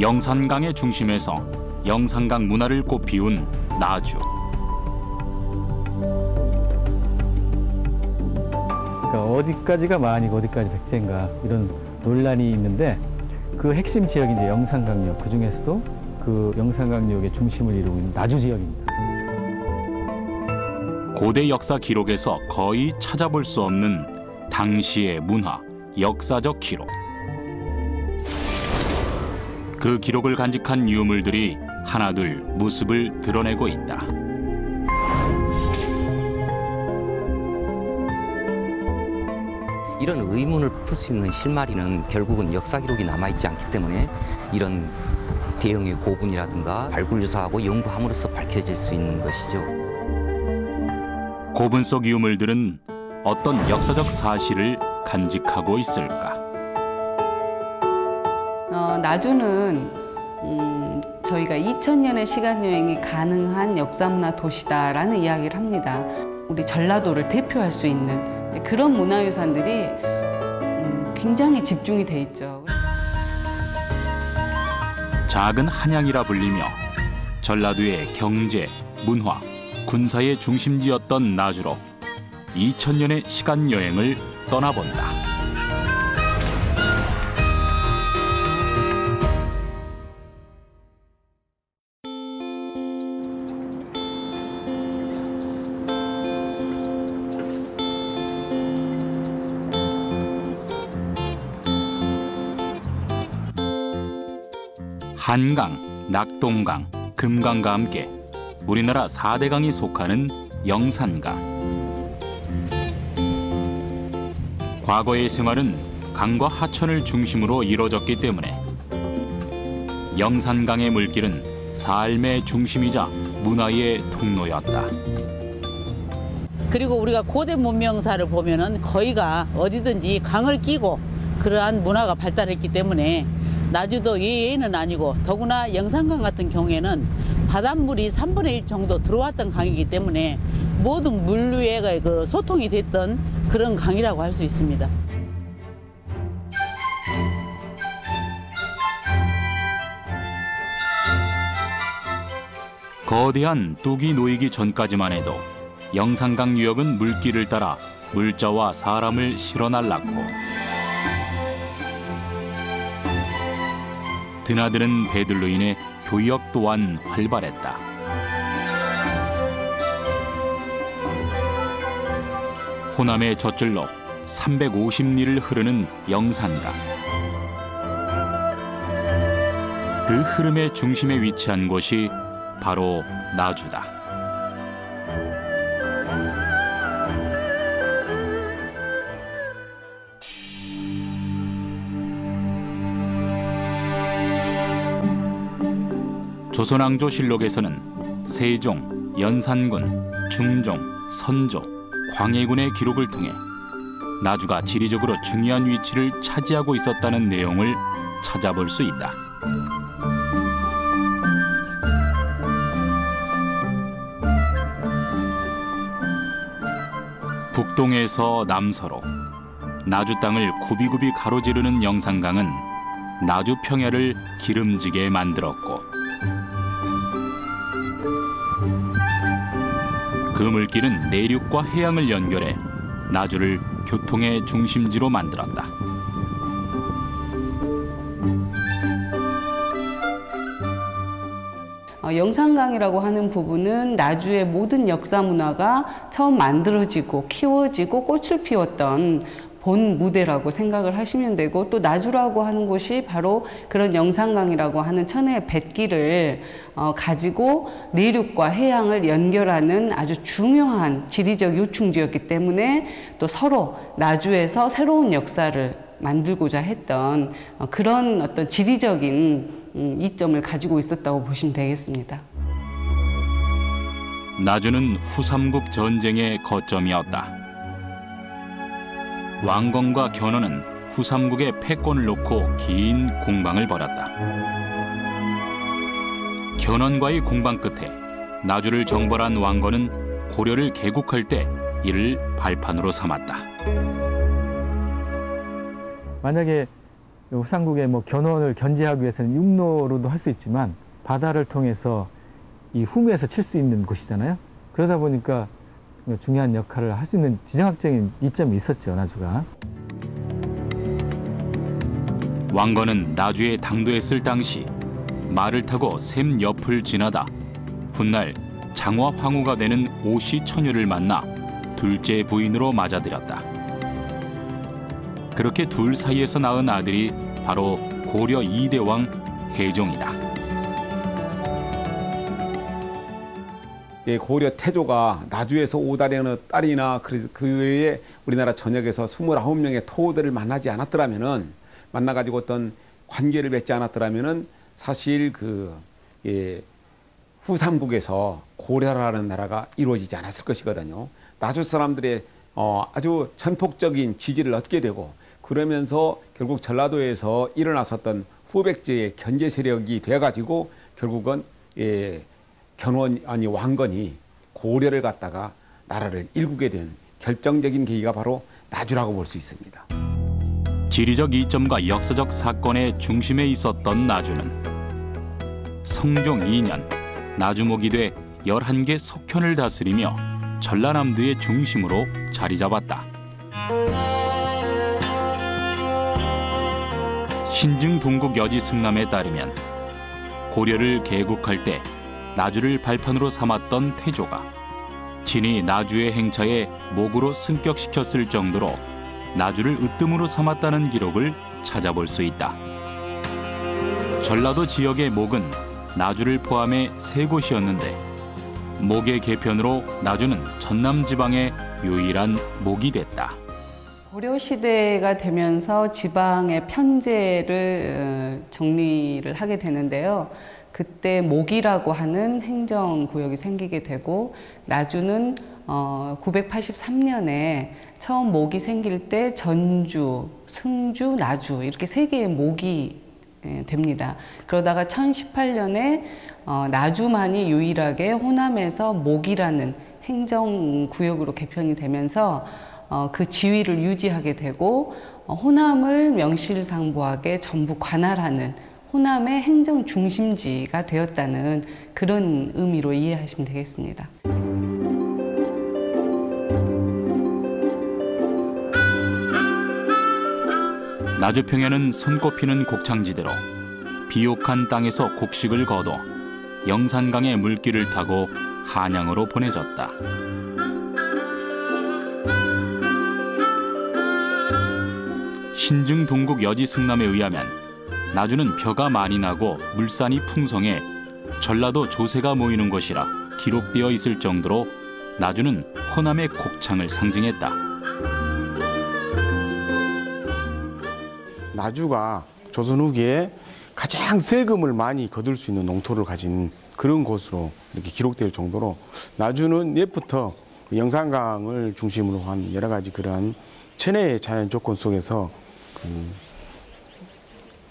영산강의 중심에서 영산강 문화를 꽃피운 나주. 그러니까 어디까지가 만이고 어디까지 백제인가 이런 논란이 있는데 그 핵심 지역이 이제 영산강역, 그 중에서도 그 영산강역의 중심을 이루고 있는 나주 지역입니다. 고대 역사 기록에서 거의 찾아볼 수 없는 당시의 문화, 역사적 기록. 그 기록을 간직한 유물들이 하나둘 모습을 드러내고 있다. 이런 의문을 풀 수 있는 실마리는 결국은 역사 기록이 남아있지 않기 때문에 이런 대형의 고분이라든가 발굴 조사하고 연구함으로써 밝혀질 수 있는 것이죠. 고분 속 유물들은 어떤 역사적 사실을 간직하고 있을까? 나주는 저희가 2000년의 시간여행이 가능한 역사문화 도시다라는 이야기를 합니다. 우리 전라도를 대표할 수 있는 그런 문화유산들이 굉장히 집중이 돼 있죠. 작은 한양이라 불리며 전라도의 경제, 문화, 군사의 중심지였던 나주로 2000년의 시간여행을 떠나본다. 한강, 낙동강, 금강과 함께 우리나라 4대 강이 속하는 영산강. 과거의 생활은 강과 하천을 중심으로 이루어졌기 때문에 영산강의 물길은 삶의 중심이자 문화의 통로였다. 그리고 우리가 고대 문명사를 보면은 거의가 어디든지 강을 끼고 그러한 문화가 발달했기 때문에 나주도 예외는 아니고, 더구나 영산강 같은 경우에는 바닷물이 3분의 1 정도 들어왔던 강이기 때문에 모든 물류의 그 소통이 됐던 그런 강이라고 할 수 있습니다. 거대한 뚝이 놓이기 전까지만 해도 영산강 유역은 물길을 따라 물자와 사람을 실어 날랐고, 드나드는 배들로 인해 교역 또한 활발했다. 호남의 젖줄로 350리를 흐르는 영산강. 그 흐름의 중심에 위치한 곳이 바로 나주다. 조선왕조실록에서는 세종, 연산군, 중종, 선조, 광해군의 기록을 통해 나주가 지리적으로 중요한 위치를 차지하고 있었다는 내용을 찾아볼 수 있다. 북동에서 남서로 나주 땅을 굽이굽이 가로지르는 영산강은 나주 평야를 기름지게 만들었고, 그 물길은 내륙과 해양을 연결해 나주를 교통의 중심지로 만들었다. 영산강이라고 하는 부분은 나주의 모든 역사 문화가 처음 만들어지고 키워지고 꽃을 피웠던 본 무대라고 생각을 하시면 되고, 또 나주라고 하는 곳이 바로 그런 영산강이라고 하는 천혜의 뱃길을 가지고 내륙과 해양을 연결하는 아주 중요한 지리적 요충지였기 때문에 또 서로 나주에서 새로운 역사를 만들고자 했던 그런 어떤 지리적인 이점을 가지고 있었다고 보시면 되겠습니다. 나주는 후삼국 전쟁의 거점이었다. 왕건과 견훤은 후삼국의 패권을 놓고 긴 공방을 벌였다. 견훤과의 공방 끝에 나주를 정벌한 왕건은 고려를 개국할 때 이를 발판으로 삼았다. 만약에 후삼국의 뭐 견원을 견제하기 위해서는 육로로도 할 수 있지만 바다를 통해서 이 후미에서 칠 수 있는 곳이잖아요. 그러다 보니까 중요한 역할을 할 수 있는 지정학적인 이점이 있었죠, 나주가. 왕건은 나주에 당도했을 당시 말을 타고 샘 옆을 지나다 훗날 장화 황후가 되는 오씨 처녀를 만나 둘째 부인으로 맞아들였다. 그렇게 둘 사이에서 낳은 아들이 바로 고려 2대 왕 해종이다. 고려 태조가 나주에서 오다려는 딸이나 그 외에 우리나라 전역에서 29명의 토호들을 만나지 않았더라면은, 만나가지고 어떤 관계를 맺지 않았더라면은 사실 후삼국에서 고려라는 나라가 이루어지지 않았을 것이거든요. 나주 사람들의 아주 전폭적인 지지를 얻게 되고, 그러면서 결국 전라도에서 일어났었던 후백제의 견제 세력이 돼가지고 결국은 왕건이 고려를 갖다가 나라를 일구게 된 결정적인 계기가 바로 나주라고 볼 수 있습니다. 지리적 이점과 역사적 사건의 중심에 있었던 나주는 성종 2년 나주목이 돼 11개 속현을 다스리며 전라남도의 중심으로 자리 잡았다. 신증 동국 여지승남에 따르면 고려를 개국할 때 나주를 발판으로 삼았던 태조가 친히 나주의 행차에 목으로 승격시켰을 정도로 나주를 으뜸으로 삼았다는 기록을 찾아볼 수 있다. 전라도 지역의 목은 나주를 포함해 3곳이었는데 목의 개편으로 나주는 전남 지방의 유일한 목이 됐다. 고려시대가 되면서 지방의 편제를 정리를 하게 되는데요. 그때 목이라고 하는 행정구역이 생기게 되고, 나주는 983년에 처음 목이 생길 때 전주, 승주, 나주 이렇게 3개의 목이 됩니다. 그러다가 1018년에 나주만이 유일하게 호남에서 목이라는 행정구역으로 개편이 되면서 그 지위를 유지하게 되고, 호남을 명실상부하게 전부 관할하는 호남의 행정 중심지가 되었다는 그런 의미로 이해하시면 되겠습니다. 나주 평야는 손꼽히는 곡창지대로 비옥한 땅에서 곡식을 거둬 영산강의 물길을 타고 한양으로 보내졌다. 신증 동국 여지승남에 의하면 나주는 벼가 많이 나고 물산이 풍성해 전라도 조세가 모이는 곳이라 기록되어 있을 정도로 나주는 호남의 곡창을 상징했다. 나주가 조선 후기에 가장 세금을 많이 거둘 수 있는 농토를 가진 그런 곳으로 이렇게 기록될 정도로 나주는 옛부터 영산강을 중심으로 한 여러 가지 그러한 천혜의 자연 조건 속에서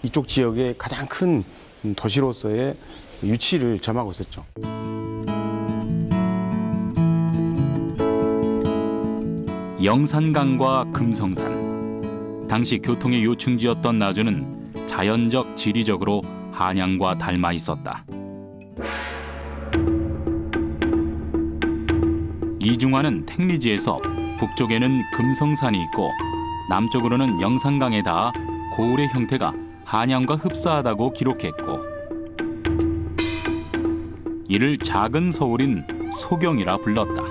이쪽 지역의 가장 큰 도시로서의 위치를 점하고 있었죠. 영산강과 금성산. 당시 교통의 요충지였던 나주는 자연적, 지리적으로 한양과 닮아 있었다. 이중화는 택리지에서 북쪽에는 금성산이 있고 남쪽으로는 영산강에 닿아 고을의 형태가 한양과 흡사하다고 기록했고, 이를 작은 서울인 소경이라 불렀다.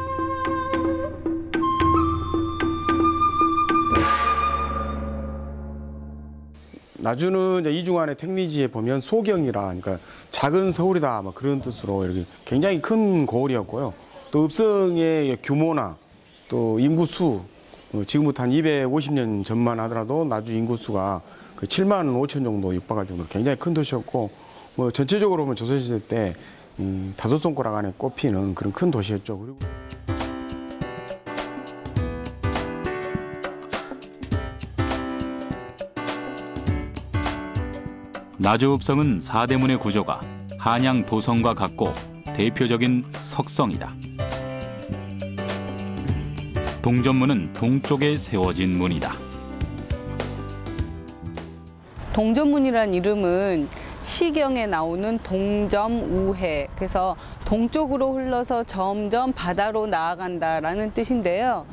나주는 이제 이중환의 택리지에 보면 소경이라, 그러니까 작은 서울이다, 뭐 그런 뜻으로 이렇게 굉장히 큰 고을이었고요. 또 읍성의 규모나 또 인구수, 지금부터 한 250년 전만 하더라도 나주 인구수가 7만 5천 정도 육박할 정도로 굉장히 큰 도시였고, 뭐 전체적으로 보면 조선시대 때 다섯 손가락 안에 꼽히는 그런 큰 도시였죠. 그리고 나주 읍성은 사대문의 구조가 한양 도성과 같고 대표적인 석성이다. 동전문은 동쪽에 세워진 문이다. 동전문이라는 이름은 시경에 나오는 동점우해, 그래서 동쪽으로 흘러서 점점 바다로 나아간다라는 뜻인데요.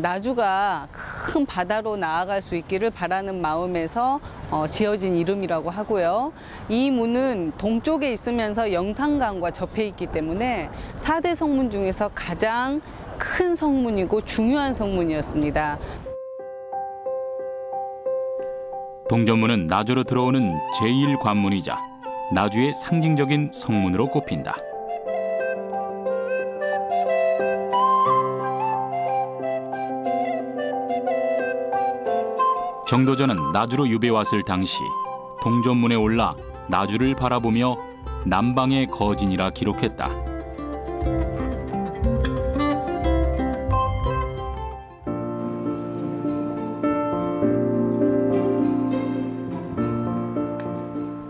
나주가 큰 바다로 나아갈 수 있기를 바라는 마음에서 지어진 이름이라고 하고요. 이 문은 동쪽에 있으면서 영산강과 접해 있기 때문에 4대 성문 중에서 가장 큰 성문이고 중요한 성문이었습니다. 동전문은 나주로 들어오는 제1관문이자 나주의 상징적인 성문으로 꼽힌다. 정도전은 나주로 유배 왔을 당시 동전문에 올라 나주를 바라보며 남방의 거진이라 기록했다.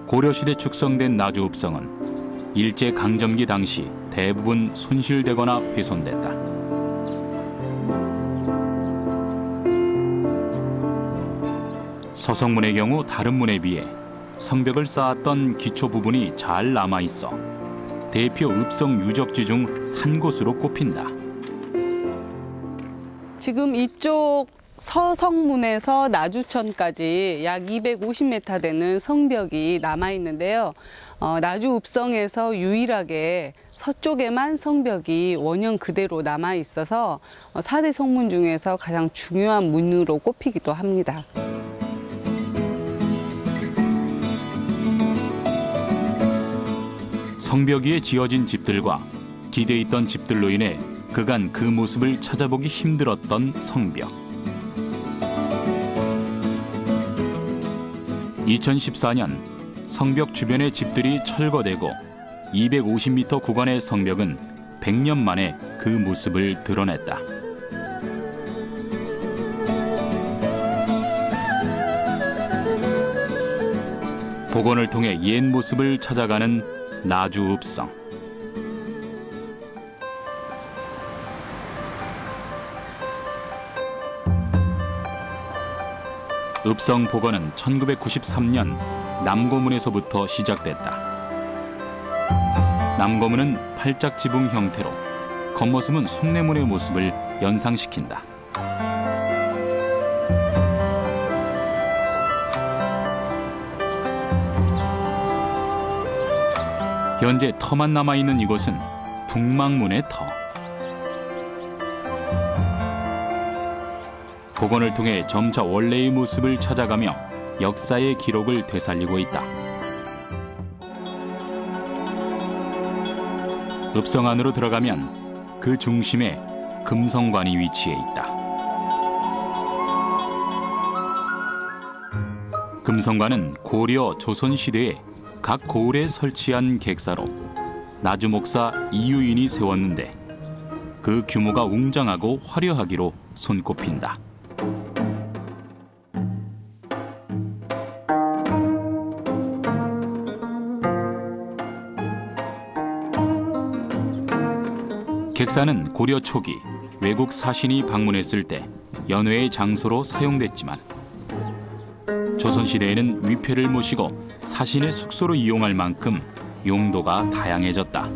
고려시대 축성된 나주읍성은 일제강점기 당시 대부분 손실되거나 훼손됐다. 서성문의 경우 다른 문에 비해 성벽을 쌓았던 기초 부분이 잘 남아있어 대표 읍성 유적지 중 한 곳으로 꼽힌다. 지금 이쪽 서성문에서 나주천까지 약 250m 되는 성벽이 남아있는데요. 나주 읍성에서 유일하게 서쪽에만 성벽이 원형 그대로 남아있어서 4대 성문 중에서 가장 중요한 문으로 꼽히기도 합니다. 성벽 위에 지어진 집들과 기대 있던 집들로 인해 그간 그 모습을 찾아보기 힘들었던 성벽. 2014년 성벽 주변의 집들이 철거되고 250m 구간의 성벽은 100년 만에 그 모습을 드러냈다. 복원을 통해 옛 모습을 찾아가는 나주 읍성. 읍성 복원은 1993년 남고문에서부터 시작됐다. 남고문은 팔짝 지붕 형태로 겉모습은 숭례문의 모습을 연상시킨다. 현재 터만 남아있는 이곳은 북망문의 터. 복원을 통해 점차 원래의 모습을 찾아가며 역사의 기록을 되살리고 있다. 읍성 안으로 들어가면 그 중심에 금성관이 위치해 있다. 금성관은 고려, 조선 시대에 각 고을에 설치한 객사로 나주 목사 이유인이 세웠는데 그 규모가 웅장하고 화려하기로 손꼽힌다. 객사는 고려 초기 외국 사신이 방문했을 때 연회의 장소로 사용됐지만 조선시대에는 위패를 모시고 사신의 숙소로 이용할 만큼 용도가 다양해졌다.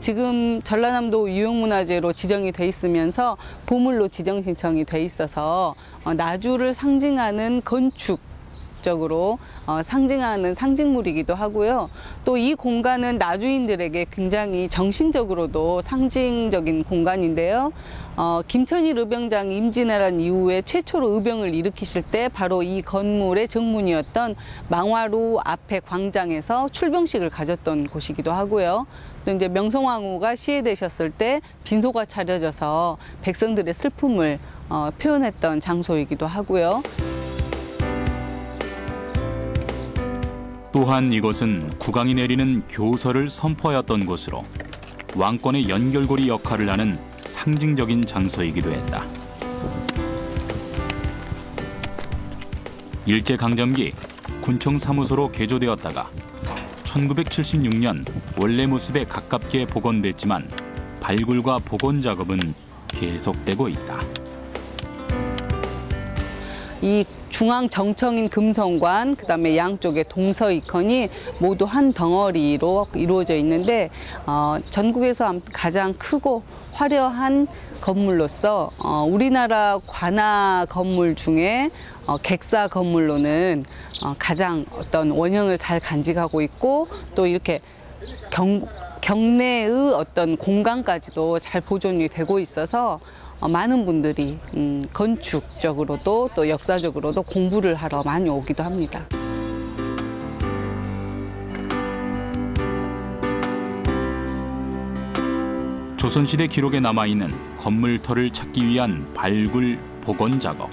지금 전라남도 유형문화재로 지정이 돼 있으면서 보물로 지정 신청이 돼 있어서 나주를 상징하는 건축적으로 상징하는 상징물이기도 하고요. 또 이 공간은 나주인들에게 굉장히 정신적으로도 상징적인 공간인데요. 김천일 의병장 임진왜란 이후에 최초로 의병을 일으키실 때 바로 이 건물의 정문이었던 망화루 앞에 광장에서 출병식을 가졌던 곳이기도 하고요. 또 이제 명성황후가 시해되셨을 때 빈소가 차려져서 백성들의 슬픔을 표현했던 장소이기도 하고요. 또한 이곳은 국왕이 내리는 교서를 선포하였던 곳으로 왕권의 연결고리 역할을 하는 상징적인 장소이기도 했다. 일제강점기 군청 사무소로 개조되었다가 1976년 원래 모습에 가깝게 복원됐지만 발굴과 복원 작업은 계속되고 있다. 이 중앙 정청인 금성관, 그다음에 양쪽에 동서이컨이 모두 한 덩어리로 이루어져 있는데 전국에서 가장 크고 화려한 건물로서 우리나라 관아 건물 중에 객사 건물로는 가장 어떤 원형을 잘 간직하고 있고 또 이렇게 경내의 어떤 공간까지도 잘 보존이 되고 있어서 많은 분들이 건축적으로도 또 역사적으로도 공부를 하러 많이 오기도 합니다. 조선시대 기록에 남아있는 건물터를 찾기 위한 발굴, 복원 작업.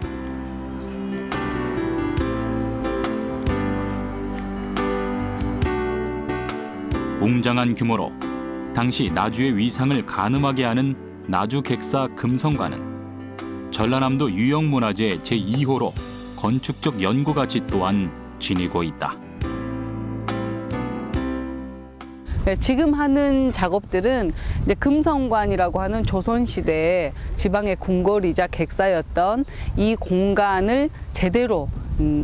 웅장한 규모로 당시 나주의 위상을 가늠하게 하는 나주객사 금성관은 전라남도 유형문화재 제2호로 건축적 연구가치 또한 지니고 있다. 네, 지금 하는 작업들은 이제 금성관이라고 하는 조선시대 지방의 궁궐이자 객사였던 이 공간을 제대로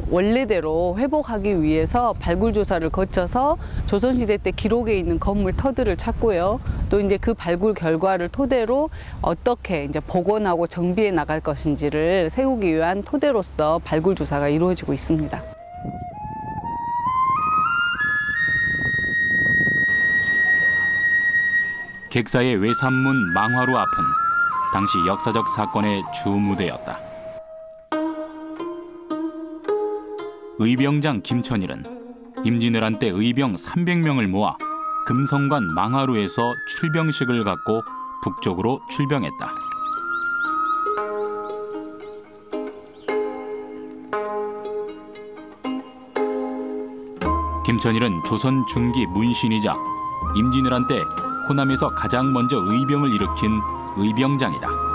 원래대로 회복하기 위해서 발굴 조사를 거쳐서 조선시대 때 기록에 있는 건물 터들을 찾고요. 또 이제 그 발굴 결과를 토대로 어떻게 이제 복원하고 정비해 나갈 것인지를 세우기 위한 토대로서 발굴 조사가 이루어지고 있습니다. 객사의 외산문 망화로 앞은 당시 역사적 사건의 주무대였다. 의병장 김천일은 임진왜란 때 의병 300명을 모아 금성관 망화루에서 출병식을 갖고 북쪽으로 출병했다. 김천일은 조선 중기 문신이자 임진왜란 때 호남에서 가장 먼저 의병을 일으킨 의병장이다.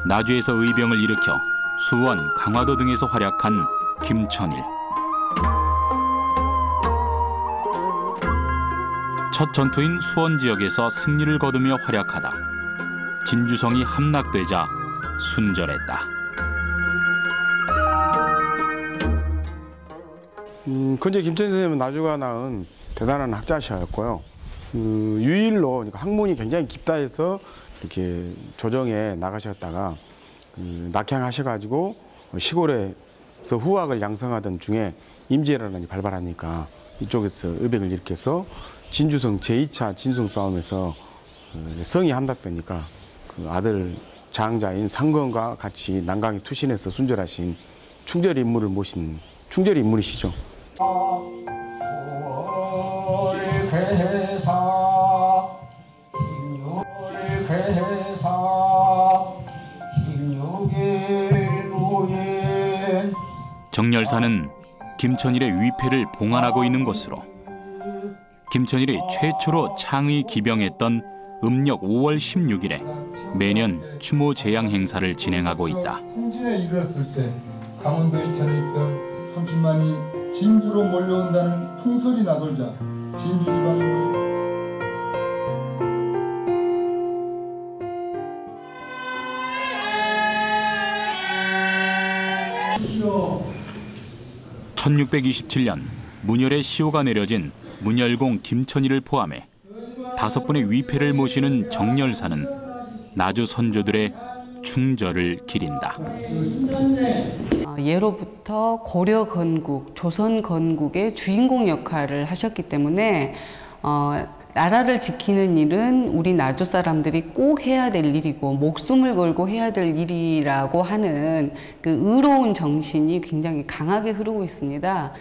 나주에서 의병을 일으켜 수원, 강화도 등에서 활약한 김천일. 첫 전투인 수원 지역에서 승리를 거두며 활약하다 진주성이 함락되자 순절했다. 근데 김천일 선생님은 나주가 낳은 대단한 학자셨고요. 유일로 그러니까 학문이 굉장히 깊다 해서 이렇게 조정에 나가셨다가 낙향하셔가지고 시골에서 후학을 양성하던 중에 임진왜란이 발발하니까 이쪽에서 의병을 일으켜서 진주성 제2차 진주성 싸움에서 성이 함락되니까 그 아들 장자인 상건과 같이 난강에 투신해서 순절하신 충절 인물을 모신 충절 인물이시죠. 정열사는 김천일의 위패를 봉안하고 있는 곳으로 김천일이 최초로 창의 기병했던 음력 5월 16일에 매년 추모 제양 행사를 진행하고 있다. 흥진에 이르렀을 때 강원도 이천에 있던 30만이 진주로 몰려온다는 풍설이 나돌자 진주 지방에 모인 1627년 문열의 시호가 내려진 문열공 김천일을 포함해 5분의 위패를 모시는 정열사는 나주 선조들의 충절을 기린다. 예로부터 고려 건국, 조선 건국의 주인공 역할을 하셨기 때문에 나라를 지키는 일은 우리 나주 사람들이 꼭 해야 될 일이고 목숨을 걸고 해야 될 일이라고 하는 그 의로운 정신이 굉장히 강하게 흐르고 있습니다.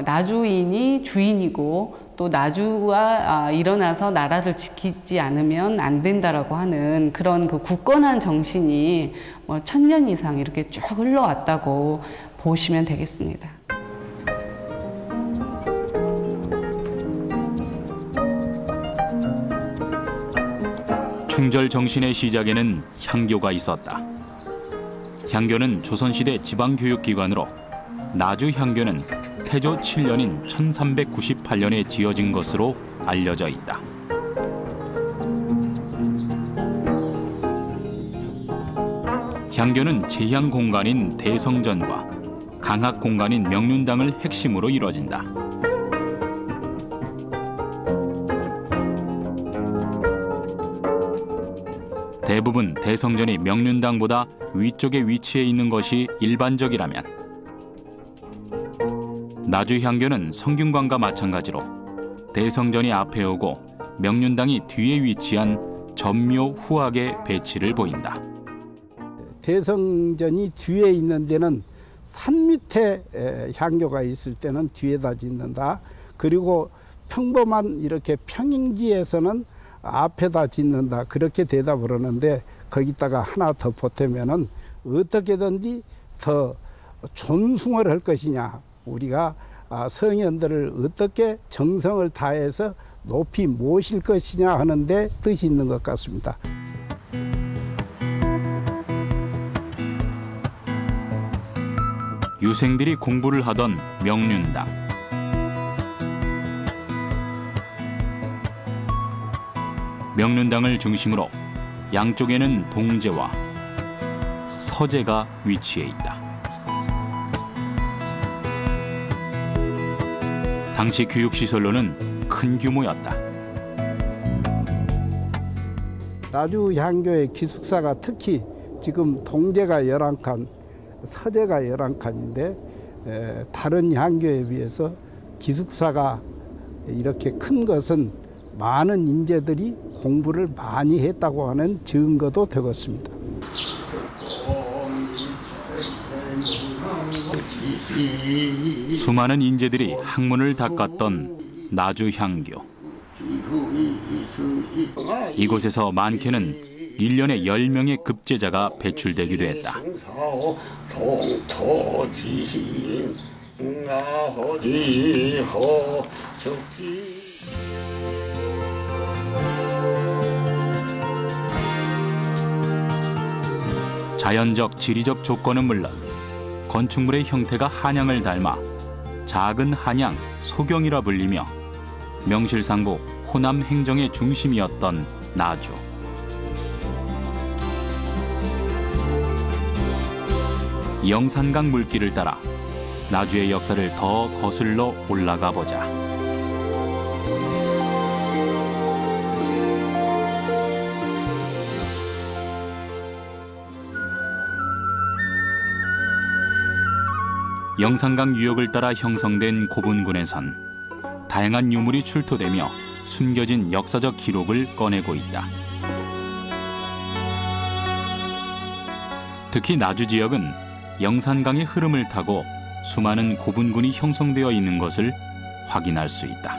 나주인이 주인이고 또 나주가 일어나서 나라를 지키지 않으면 안 된다라고 하는 그런 그 굳건한 정신이 1000년 이상 이렇게 쭉 흘러왔다고 보시면 되겠습니다. 충절 정신의 시작에는 향교가 있었다. 향교는 조선시대 지방교육기관으로 나주 향교는 태조 7년인 1398년에 지어진 것으로 알려져 있다. 향교는 제향 공간인 대성전과 강학 공간인 명륜당을 핵심으로 이뤄진다. 대부분 대성전이 명륜당보다 위쪽에 위치해 있는 것이 일반적이라면 나주 향교는 성균관과 마찬가지로 대성전이 앞에 오고 명륜당이 뒤에 위치한 전묘 후학의 배치를 보인다. 대성전이 뒤에 있는 데는 산 밑에 향교가 있을 때는 뒤에다 짓는다. 그리고 평범한 이렇게 평행지에서는 앞에다 짓는다. 그렇게 대답을 하는데 거기다가 하나 더 보태면은 어떻게든지 더 존숭을 할 것이냐. 우리가 성현들을 어떻게 정성을 다해서 높이 모실 것이냐 하는데 뜻이 있는 것 같습니다. 유생들이 공부를 하던 명륜당. 명륜당을 중심으로 양쪽에는 동제와 서제가 위치해 있다. 당시 교육시설로는 큰 규모였다. 나주 향교의 기숙사가 특히 지금 동제가 11칸, 서제가 11칸인데 다른 향교에 비해서 기숙사가 이렇게 큰 것은 많은 인재들이 공부를 많이 했다고 하는 증거도 되겠습니다. 수많은 인재들이 학문을 닦았던 나주 향교. 이곳에서 많게는 1년에 10명의 급제자가 배출되기도 했다. 자연적, 지리적 조건은 물론 건축물의 형태가 한양을 닮아 작은 한양, 소경이라 불리며 명실상부 호남 행정의 중심이었던 나주. 영산강 물길을 따라 나주의 역사를 더 거슬러 올라가 보자. 영산강 유역을 따라 형성된 고분군에선 다양한 유물이 출토되며 숨겨진 역사적 기록을 꺼내고 있다. 특히 나주 지역은 영산강의 흐름을 타고 수많은 고분군이 형성되어 있는 것을 확인할 수 있다.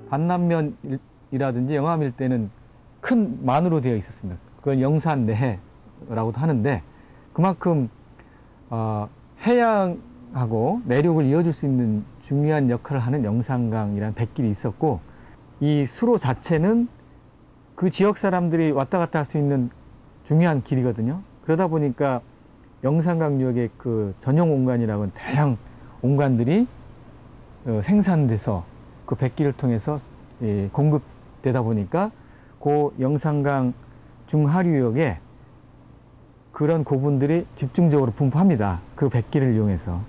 반남면이라든지 영암 일대는 큰 만으로 되어 있었습니다. 그건 영산내라고도 하는데 그만큼 해양하고 내륙을 이어줄 수 있는 중요한 역할을 하는 영산강이라는 뱃길이 있었고 이 수로 자체는 그 지역 사람들이 왔다 갔다 할 수 있는 중요한 길이거든요. 그러다 보니까 영산강 유역의 그 전용 온관이라고는 다양한 온관들이 생산돼서 그 뱃길을 통해서 공급되다 보니까 그 영산강 중하류역에 그런 고분들이 집중적으로 분포합니다. 그 뱃길을 이용해서.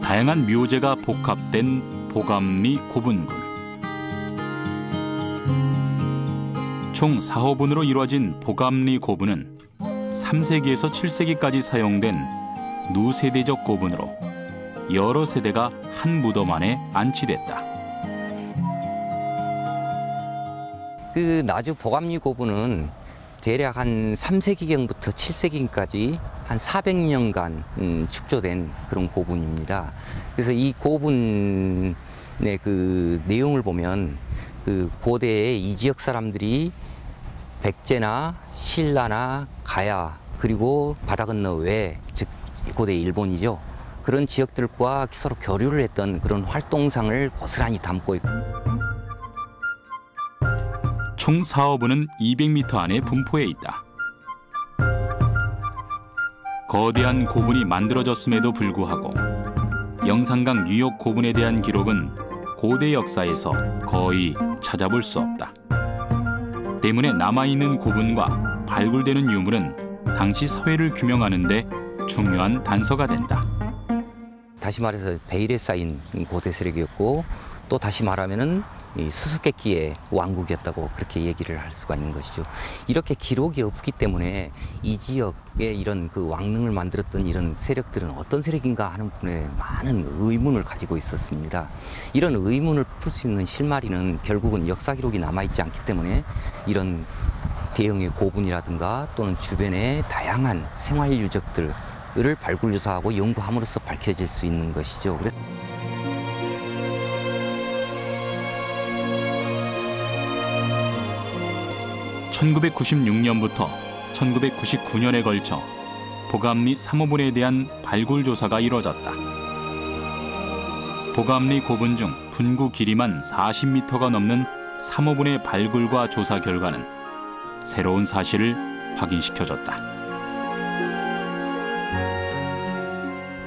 다양한 묘제가 복합된 보감리 고분군. 총 4호분으로 이루어진 보감리 고분은 3세기에서 7세기까지 사용된 누세대적 고분으로 여러 세대가 한 무덤 안에 안치됐다. 그 나주 보감리 고분은 대략 한 3세기경부터 7세기까지 한 400년간 축조된 그런 고분입니다. 그래서 이 고분의 그 내용을 보면 그 고대의 이 지역 사람들이 백제나 신라나 가야 그리고 바다 건너 외 즉 고대 일본이죠. 그런 지역들과 서로 교류를 했던 그런 활동상을 고스란히 담고 있고. 총 사어부는 200m 안에 분포해 있다. 거대한 고분이 만들어졌음에도 불구하고 영산강 뉴욕 고분에 대한 기록은 고대 역사에서 거의 찾아볼 수 없다. 때문에 남아있는 고분과 발굴되는 유물은 당시 사회를 규명하는 데 중요한 단서가 된다. 다시 말해서 베일에 쌓인 고대 세력이었고, 또 다시 말하면은 이 수수께끼의 왕국이었다고 그렇게 얘기를 할 수가 있는 것이죠. 이렇게 기록이 없기 때문에 이 지역에 이런 그 왕릉을 만들었던 이런 세력들은 어떤 세력인가 하는 분에 많은 의문을 가지고 있었습니다. 이런 의문을 풀 수 있는 실마리는 결국은 역사 기록이 남아있지 않기 때문에 이런 대형의 고분이라든가 또는 주변의 다양한 생활 유적들을 발굴 조사하고 연구함으로써 밝혀질 수 있는 것이죠. 1996년부터 1999년에 걸쳐 보감리 3호분에 대한 발굴 조사가 이루어졌다. 보감리 고분 중 분구 길이만 40m가 넘는 3호분의 발굴과 조사 결과는 새로운 사실을 확인시켜줬다.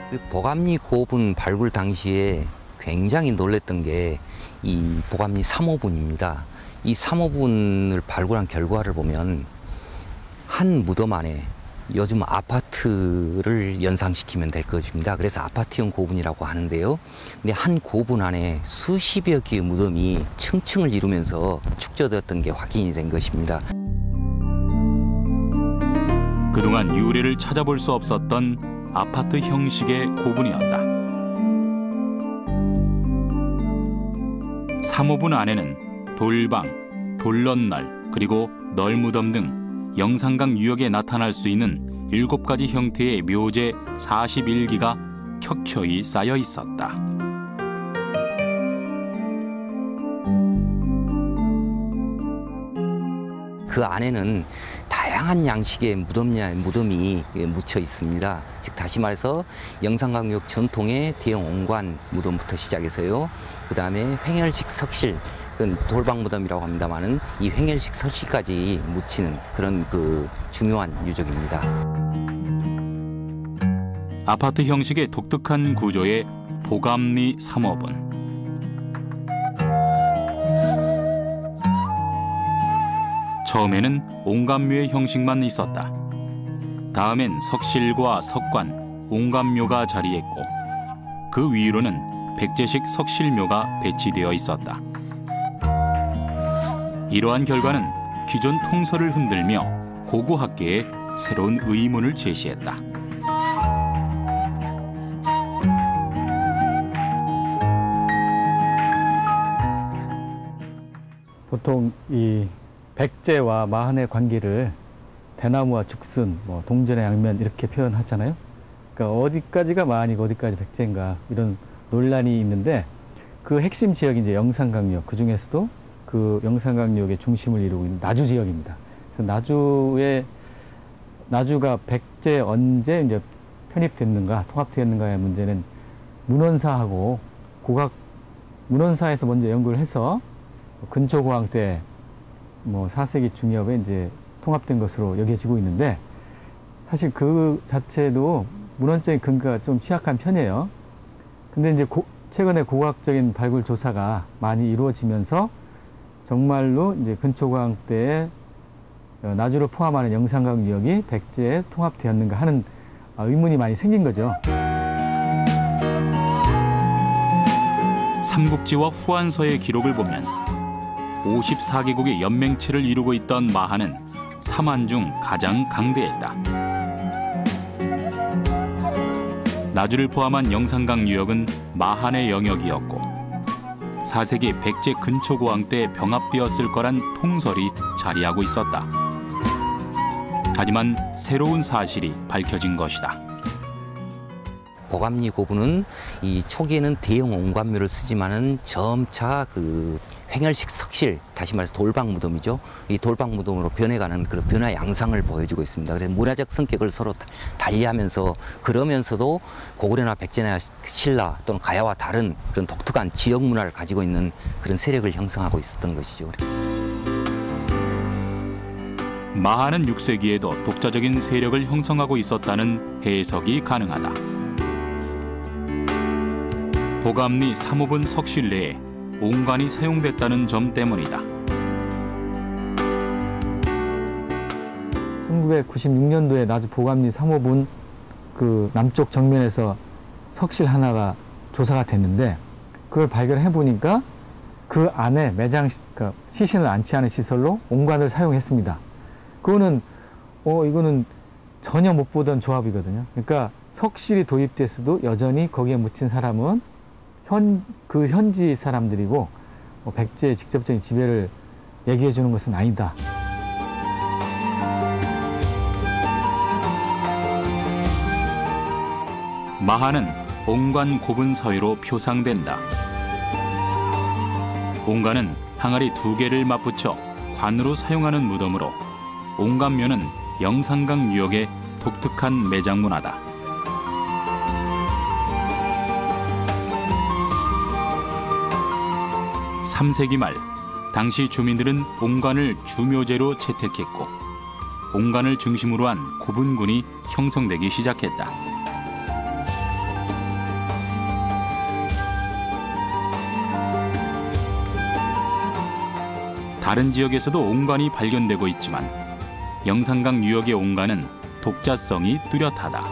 그 보감리 고분 발굴 당시에 굉장히 놀랬던 게 이 보감리 3호분입니다. 이 3호분을 발굴한 결과를 보면 한 무덤 안에 요즘 아파트를 연상시키면 될 것입니다. 그래서 아파트형 고분이라고 하는데요. 근데 한 고분 안에 수십여 개의 무덤이 층층을 이루면서 축적되었던 게 확인이 된 것입니다. 그동안 유래를 찾아볼 수 없었던 아파트 형식의 고분이었다. 3호분 안에는 돌방, 돌런날, 그리고 널무덤 등 영산강 유역에 나타날 수 있는 7가지 형태의 묘제 41기가 켜켜이 쌓여 있었다. 그 안에는 다양한 양식의 무덤이 묻혀 있습니다. 즉 다시 말해서 영산강 유역 전통의 대형 옹관 무덤부터 시작해서요. 그 다음에 횡혈식 석실, 돌방 무덤이라고 합니다만은 이 횡혈식 석실까지 묻히는 그런 그 중요한 유적입니다. 아파트 형식의 독특한 구조의 보감리 3호분. 처음에는 옹감묘의 형식만 있었다. 다음엔 석실과 석관, 옹감묘가 자리했고 그 위로는 백제식 석실묘가 배치되어 있었다. 이러한 결과는 기존 통설을 흔들며 고고학계에 새로운 의문을 제시했다. 보통 이 백제와 마한의 관계를 대나무와 죽순, 동전의 양면 이렇게 표현하잖아요. 그러니까 어디까지가 마한이고 어디까지 백제인가 이런 논란이 있는데 그 핵심 지역이 이제 영산강유역, 그 중에서도 그 영산강유역의 중심을 이루고 있는 나주 지역입니다. 그래서 나주가 백제에 언제 이제 편입됐는가, 통합되었는가의 문제는 문헌사하고 문헌사에서 먼저 연구를 해서 근초고항 때 4세기 중엽에 이제 통합된 것으로 여겨지고 있는데 사실 그 자체도 문헌적인 근거가 좀 취약한 편이에요. 근데 이제 최근에 고고학적인 발굴 조사가 많이 이루어지면서 정말로 이제 근초고항 때에 나주를 포함하는 영산강 유역이 백제에 통합되었는가 하는 의문이 많이 생긴 거죠. 삼국지와 후한서의 기록을 보면 54개국의 연맹체를 이루고 있던 마한은 삼한 중 가장 강대했다. 나주를 포함한 영산강 유역은 마한의 영역이었고 4세기 백제 근초고항 때 병합되었을 거란 통설이 자리하고 있었다. 하지만 새로운 사실이 밝혀진 것이다. 보감리 고분은 이 초기에는 대형 옹관묘를 쓰지만은 점차 그 횡혈식 석실, 다시 말해서 돌방 무덤이죠. 이 돌방 무덤으로 변해가는 그런 변화 양상을 보여주고 있습니다. 그래서 문화적 성격을 서로 달리하면서 그러면서도 고구려나 백제나 신라 또는 가야와 다른 그런 독특한 지역 문화를 가지고 있는 그런 세력을 형성하고 있었던 것이죠. 마하는 6세기에도 독자적인 세력을 형성하고 있었다는 해석이 가능하다. 보감리 3호분 석실 내에 옹관이 사용됐다는 점 때문이다. 1996년도에 나주 보감리 3호분 그 남쪽 정면에서 석실 하나가 조사가 됐는데 그걸 발견해 보니까 그 안에 매장 그러니까 시신을 안치하는 시설로 옹관을 사용했습니다. 그거는 이거는 전혀 못 보던 조합이거든요. 그러니까 석실이 도입됐어도 여전히 거기에 묻힌 사람은 그 현지 사람들이고 백제의 직접적인 지배를 얘기해 주는 것은 아니다. 마하는 옹관 고분 서위로 표상된다. 옹관은 항아리 2개를 맞붙여 관으로 사용하는 무덤으로 옹관묘는 영산강 유역의 독특한 매장 문화다. 3세기 말 당시 주민들은 옹관을 주묘제로 채택했고 옹관을 중심으로 한 고분군이 형성되기 시작했다. 다른 지역에서도 옹관이 발견되고 있지만 영산강 유역의 옹관은 독자성이 뚜렷하다.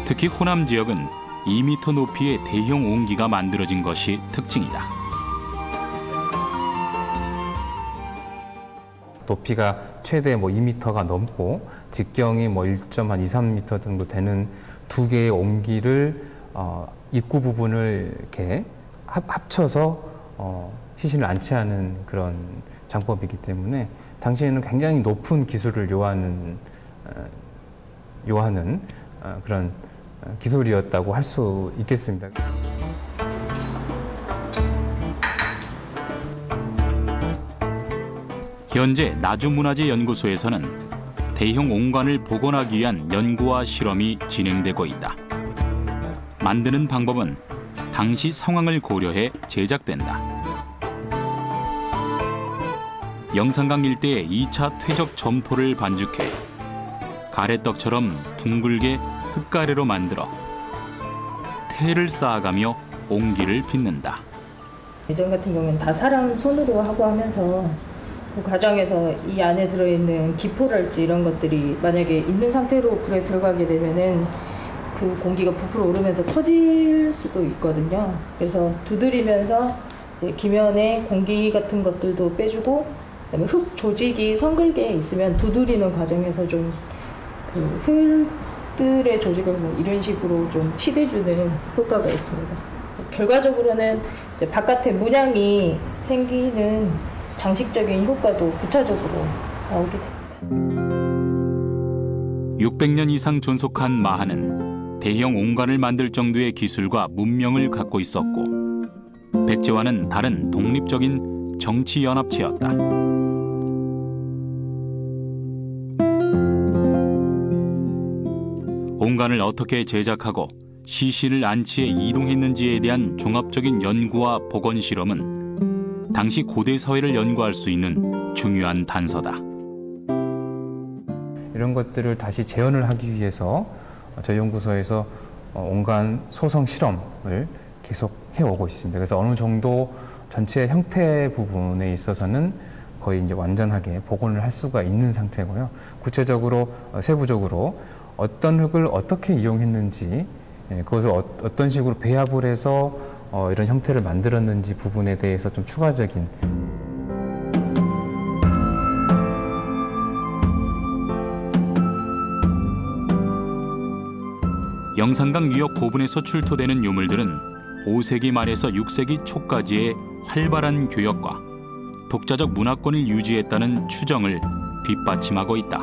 특히 호남 지역은 2m 높이의 대형 옹기가 만들어진 것이 특징이다. 높이가 최대 2m가 넘고 직경이 1.23m 정도 되는 2개의 옹기를 입구 부분을 이렇게 합쳐서 시신을 안치하는 그런 장법이기 때문에 당시에는 굉장히 높은 기술을 요하는 그런 기술이었다고 할 수 있겠습니다. 현재 나주문화재연구소에서는 대형 옹관을 복원하기 위한 연구와 실험이 진행되고 있다. 만드는 방법은 당시 상황을 고려해 제작된다. 영산강 일대의 2차 퇴적 점토를 반죽해 가래떡처럼 둥글게 흙가래로 만들어 태를 쌓아가며 옹기를 빚는다. 예전 같은 경우는 다 사람 손으로 하고 하면서 그 과정에서 이 안에 들어있는 기포랄지 이런 것들이 만약에 있는 상태로 불에 들어가게 되면은 그 공기가 부풀어 오르면서 터질 수도 있거든요. 그래서 두드리면서 이제 기면에 공기 같은 것들도 빼주고 그다음에 흙 조직이 성글게 있으면 두드리는 과정에서 좀 그 흙들의 조직을 이런 식으로 좀 치대주는 효과가 있습니다. 결과적으로는 이제 바깥에 문양이 생기는 장식적인 효과도 부차적으로 나오게 됩니다. 600년 이상 존속한 마하는 대형 옹관을 만들 정도의 기술과 문명을 갖고 있었고 백제와는 다른 독립적인 정치연합체였다. 옹관을 어떻게 제작하고 시신을 안치해 이동했는지에 대한 종합적인 연구와 복원 실험은 당시 고대 사회를 연구할 수 있는 중요한 단서다. 이런 것들을 다시 재현을 하기 위해서 저희 연구소에서 옹관 소성 실험을 계속 해오고 있습니다. 그래서 어느 정도 전체 형태 부분에 있어서는 거의 이제 완전하게 복원을 할 수가 있는 상태고요. 구체적으로 세부적으로 어떤 흙을 어떻게 이용했는지, 그것을 어떤 식으로 배합을 해서 이런 형태를 만들었는지 부분에 대해서 좀 추가적인 영산강 유역 고분에서 출토되는 유물들은 5세기 말에서 6세기 초까지의 활발한 교역과 독자적 문화권을 유지했다는 추정을 뒷받침하고 있다.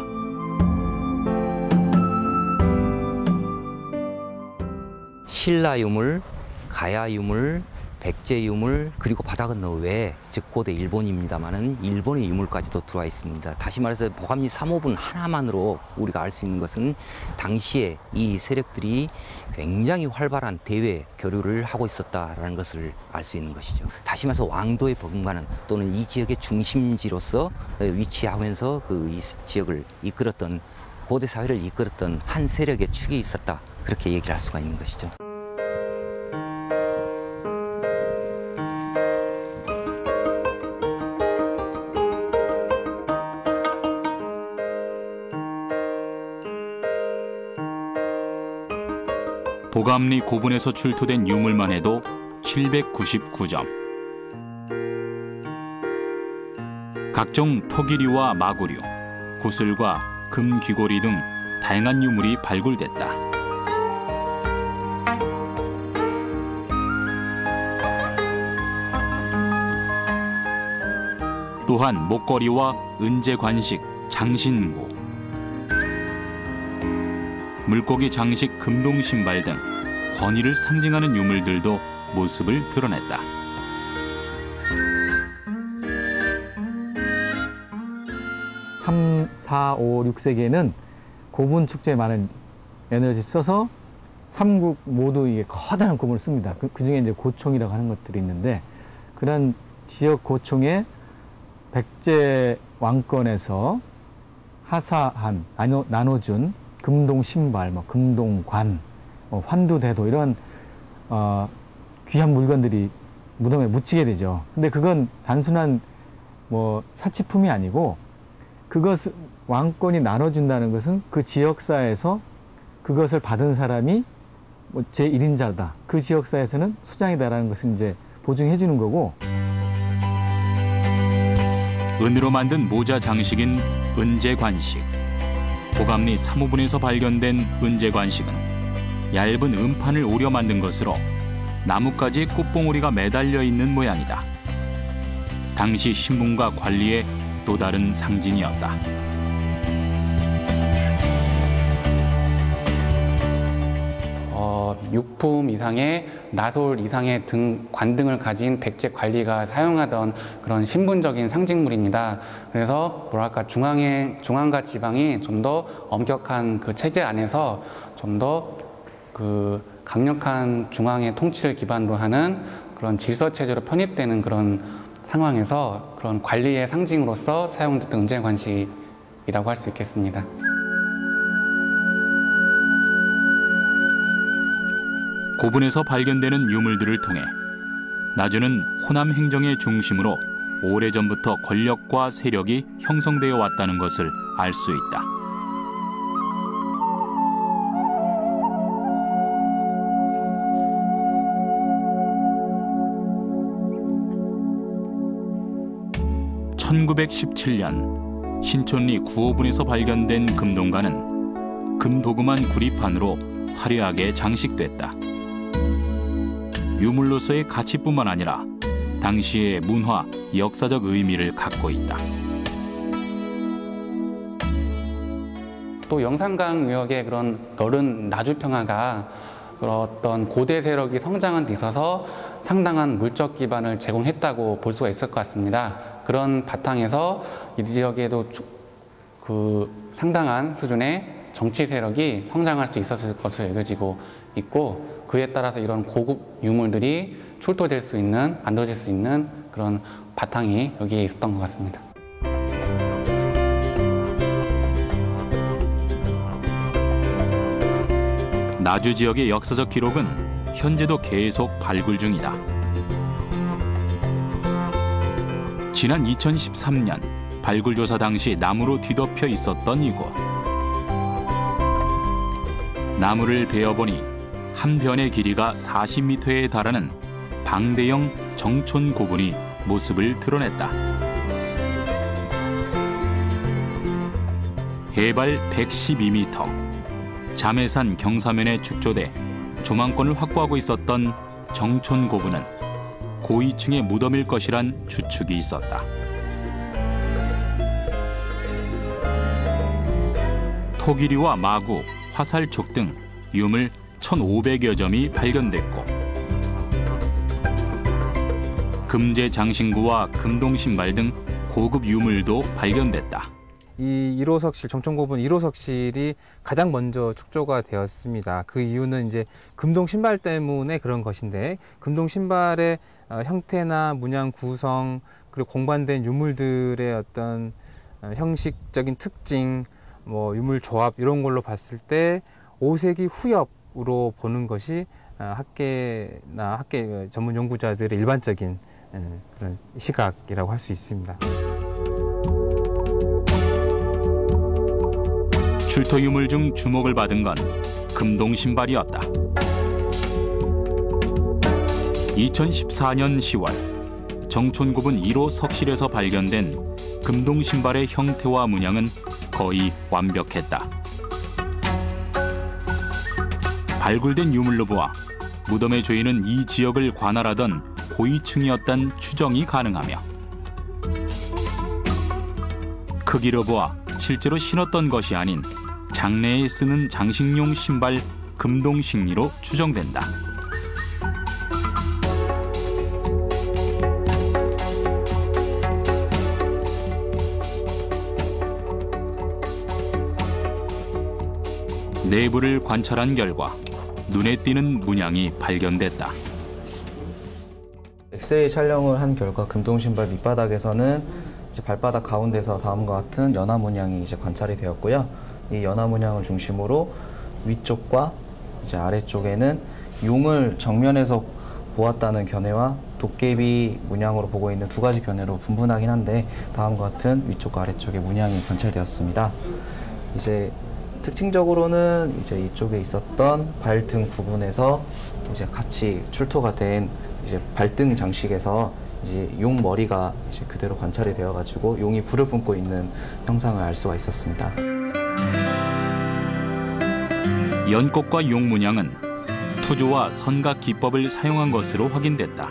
신라 유물, 가야 유물, 백제 유물 그리고 바다 건너 외에 즉 고대 일본입니다만은 일본의 유물까지도 들어와 있습니다. 다시 말해서 보감리 3호분 하나만으로 우리가 알 수 있는 것은 당시에 이 세력들이 굉장히 활발한 대외 교류를 하고 있었다라는 것을 알 수 있는 것이죠. 다시 말해서 왕도의 버금가는 또는 이 지역의 중심지로서 위치하면서 이 지역을 이끌었던 고대 사회를 이끌었던 한 세력의 축이 있었다. 그렇게 얘기를 할 수가 있는 것이죠. 보감리 고분에서 출토된 유물만 해도 799점. 각종 토기류와 마구류, 구슬과 금 귀고리 등 다양한 유물이 발굴됐다. 또한 목걸이와 은제 관식, 장신구, 물고기 장식 금동 신발 등 권위를 상징하는 유물들도 모습을 드러냈다. (3, 4, 5, 6세기에는 고분 축제에 많은 에너지를 써서 삼국 모두 이게 커다란 고분을 씁니다. 그 중에 이제 고총이라고 하는 것들이 있는데, 그런 지역 고총에 백제 왕권에서 하사한, 나눠준 금동 신발, 금동관, 환두대도 이런 귀한 물건들이 무덤에 묻히게 되죠. 근데 그건 단순한 사치품이 아니고, 그것을 왕권이 나눠준다는 것은 그 지역사에서 그것을 받은 사람이 제1인자다. 그 지역사에서는 수장이다라는 것을 이제 보증해 주는 거고. 은으로 만든 모자 장식인 은제 관식. 보감리 3호분에서 발견된 은제 관식은 얇은 음판을 오려 만든 것으로 나뭇가지에 꽃봉오리가 매달려 있는 모양이다. 당시 신분과 관리의 또 다른 상징이었다. 육품 이상의 나솔 이상의 관등을 가진 백제 관리가 사용하던 그런 신분적인 상징물입니다. 그래서 뭐랄까 중앙과 지방이 좀 더 엄격한 그 체제 안에서 좀 더 그 강력한 중앙의 통치를 기반으로 하는 그런 질서 체제로 편입되는 그런 상황에서 그런 관리의 상징으로서 사용됐던 은제 관식이라고 할 수 있겠습니다. 고분에서 발견되는 유물들을 통해 나주는 호남 행정의 중심으로 오래전부터 권력과 세력이 형성되어 왔다는 것을 알 수 있다. (1917년) 신촌리 9호분에서 발견된 금동관은 금도금한 구리판으로 화려하게 장식됐다. 유물로서의 가치뿐만 아니라 당시의 문화, 역사적 의미를 갖고 있다. 또 영산강 유역의 그런 넓은 나주평화가 어떤 고대 세력이 성장한 데 있어서 상당한 물적 기반을 제공했다고 볼 수가 있을 것 같습니다. 그런 바탕에서 이 지역에도 상당한 수준의 정치 세력이 성장할 수 있었을 것으로 여겨지고 있고, 그에 따라서 이런 고급 유물들이 출토될 수 있는, 만들어질 수 있는 그런 바탕이 여기에 있었던 것 같습니다. 나주 지역의 역사적 기록은 현재도 계속 발굴 중이다. 지난 2013년 발굴 조사 당시 나무로 뒤덮여 있었던 이곳. 나무를 베어보니 한 변의 길이가 40m에 달하는 방대형 정촌 고분이 모습을 드러냈다. 해발 112m, 자매산 경사면에 축조돼 조망권을 확보하고 있었던 정촌 고분은 고위층의 무덤일 것이란 추측이 있었다. 토기류와 마구, 화살촉 등 유물 1,500여 점이 발견됐고, 금제 장신구와 금동 신발 등 고급 유물도 발견됐다. 이 1호석실, 정천고분 1호석실이 가장 먼저 축조가 되었습니다. 그 이유는 이제 금동 신발 때문에 그런 것인데, 금동 신발의 형태나 문양 구성, 그리고 공반된 유물들의 어떤 형식적인 특징, 뭐 유물 조합 이런 걸로 봤을 때 5세기 후엽으로 보는 것이 학계 전문 연구자들의 일반적인 그런 시각이라고 할 수 있습니다. 출토 유물 중 주목을 받은 건 금동 신발이었다. 2014년 10월 정촌구분 1호 석실에서 발견된 금동 신발의 형태와 문양은 거의 완벽했다. 발굴된 유물로 보아 무덤의 주인은 이 지역을 관할하던 고위층이었단 추정이 가능하며, 크기로 보아 실제로 신었던 것이 아닌 장례에 쓰는 장식용 신발 금동식리로 추정된다. 내부를 관찰한 결과 눈에 띄는 문양이 발견됐다. 엑스레이 촬영을 한 결과 금동신발 밑바닥에서는 이제 발바닥 가운데서 다음과 같은 연화 문양이 이제 관찰이 되었고요. 이 연화 문양을 중심으로 위쪽과 이제 아래쪽에는 용을 정면에서 보았다는 견해와 도깨비 문양으로 보고 있는 두 가지 견해로 분분하긴 한데, 다음과 같은 위쪽과 아래쪽에 문양이 관찰되었습니다. 이제 특징적으로는 이제 이쪽에 있었던 발등 부분에서 이제 같이 출토가 된 이제 발등 장식에서 이제 용 머리가 이제 그대로 관찰이 되어가지고 용이 불을 뿜고 있는 형상을 알 수가 있었습니다. 연꽃과 용 문양은 투조와 선각 기법을 사용한 것으로 확인됐다.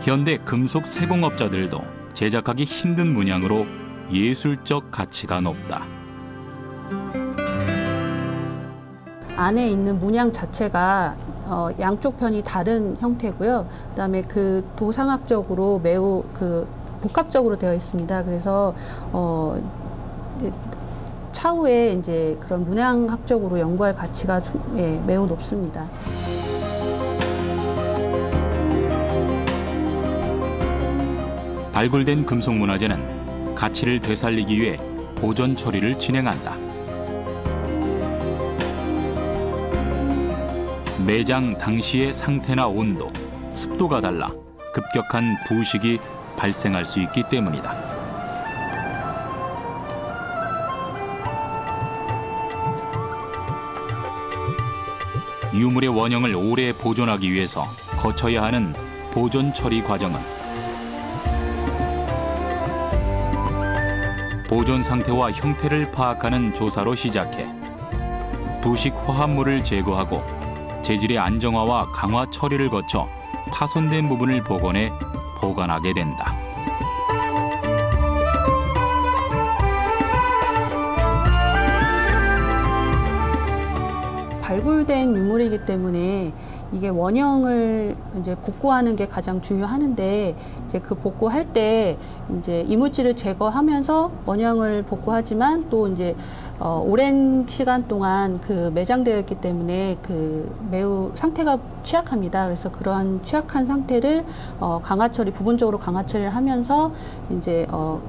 현대 금속 세공업자들도 제작하기 힘든 문양으로 예술적 가치가 높다. 안에 있는 문양 자체가 양쪽 편이 다른 형태고요. 그다음에 그 도상학적으로 매우 복합적으로 되어 있습니다. 그래서 차후에 이제 그런 문양학적으로 연구할 가치가 매우 높습니다. 발굴된 금속문화재는 가치를 되살리기 위해 보존 처리를 진행한다. 매장 당시의 상태나 온도, 습도가 달라 급격한 부식이 발생할 수 있기 때문이다. 유물의 원형을 오래 보존하기 위해서 거쳐야 하는 보존 처리 과정은 보존 상태와 형태를 파악하는 조사로 시작해 부식 화합물을 제거하고 재질의 안정화와 강화 처리를 거쳐 파손된 부분을 복원해 보관하게 된다. 발굴된 유물이기 때문에 이게 원형을 이제 복구하는 게 가장 중요하는데, 이제 그 복구할 때 이제 이물질을 제거하면서 원형을 복구하지만 또 이제 오랜 시간 동안 매장되어 있기 때문에 매우 상태가 취약합니다. 그래서 그런 취약한 상태를 강화 처리, 부분적으로 강화 처리를 하면서 이제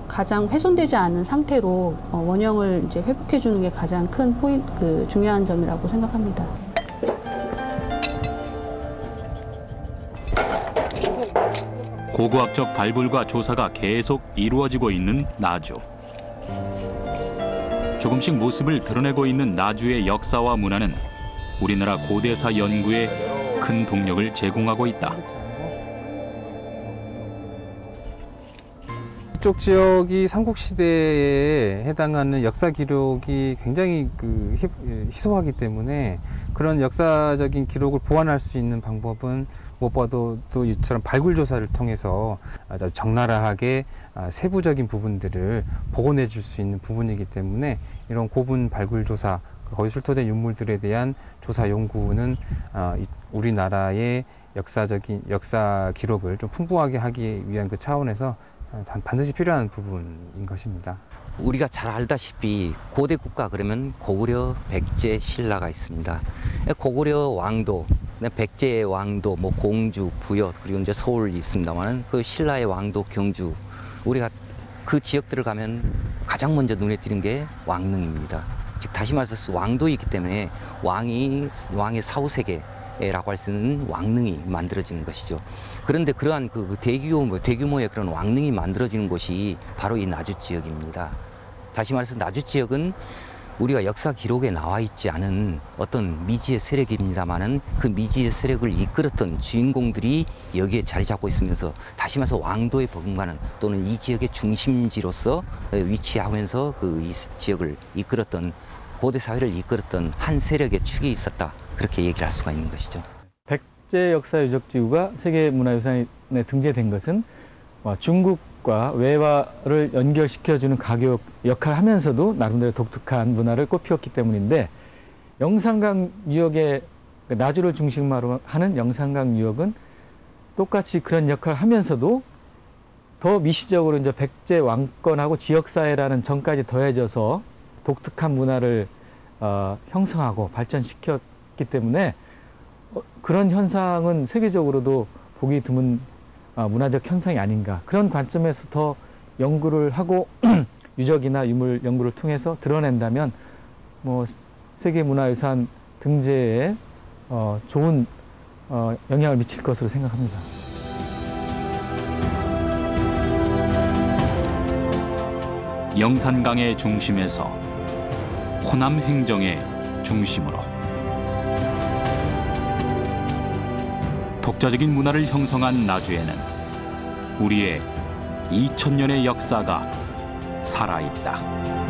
가장 훼손되지 않은 상태로 원형을 이제 회복해 주는 게 가장 큰 중요한 점이라고 생각합니다. 고고학적 발굴과 조사가 계속 이루어지고 있는 나주. 조금씩 모습을 드러내고 있는 나주의 역사와 문화는 우리나라 고대사 연구에 큰 동력을 제공하고 있다. 이쪽 지역이 삼국시대에 해당하는 역사 기록이 굉장히 희소하기 때문에 그런 역사적인 기록을 보완할 수 있는 방법은 무엇보다도 또 이처럼 발굴 조사를 통해서 아주 적나라하게 세부적인 부분들을 복원해 줄 수 있는 부분이기 때문에 이런 고분 발굴 조사, 거기 출토된 유물들에 대한 조사 연구는 우리나라의 역사 기록을 좀 풍부하게 하기 위한 그 차원에서 반드시 필요한 부분인 것입니다. 우리가 잘 알다시피 고대 국가 그러면 고구려, 백제, 신라가 있습니다. 고구려 왕도, 백제의 왕도, 뭐 공주, 부여, 그리고 이제 서울이 있습니다만 그 신라의 왕도, 경주, 우리가 그 지역들을 가면 가장 먼저 눈에 띄는 게 왕릉입니다. 즉 다시 말해서 왕도이기 때문에 왕의 사후세계라고 할 수 있는 왕릉이 만들어지는 것이죠. 그런데 그러한 그 대규모의 그런 왕릉이 만들어지는 곳이 바로 이 나주 지역입니다. 다시 말해서 나주 지역은 우리가 역사 기록에 나와 있지 않은 어떤 미지의 세력입니다만은 그 미지의 세력을 이끌었던 주인공들이 여기에 자리 잡고 있으면서 다시 말해서 왕도에 버금가는 또는 이 지역의 중심지로서 위치하면서 그 이 지역을 이끌었던 고대 사회를 이끌었던 한 세력의 축이 있었다. 그렇게 얘기를 할 수가 있는 것이죠. 백제 역사 유적지구가 세계문화유산에 등재된 것은 중국과 외화를 연결시켜주는 가교 역할을 하면서도 나름대로 독특한 문화를 꽃피웠기 때문인데, 영산강 유역의 나주를 중심으로 하는 영산강 유역은 똑같이 그런 역할을 하면서도 더 미시적으로 이제 백제 왕권하고 지역사회라는 점까지 더해져서 독특한 문화를 형성하고 발전시켰기 때문에 그런 현상은 세계적으로도 보기 드문 문화적 현상이 아닌가, 그런 관점에서 더 연구를 하고 유적이나 유물 연구를 통해서 드러낸다면 뭐 세계문화유산 등재에 좋은 영향을 미칠 것으로 생각합니다. 영산강의 중심에서 호남 행정의 중심으로 독자적인 문화를 형성한 나주에는 우리의 2000년의 역사가 살아있다.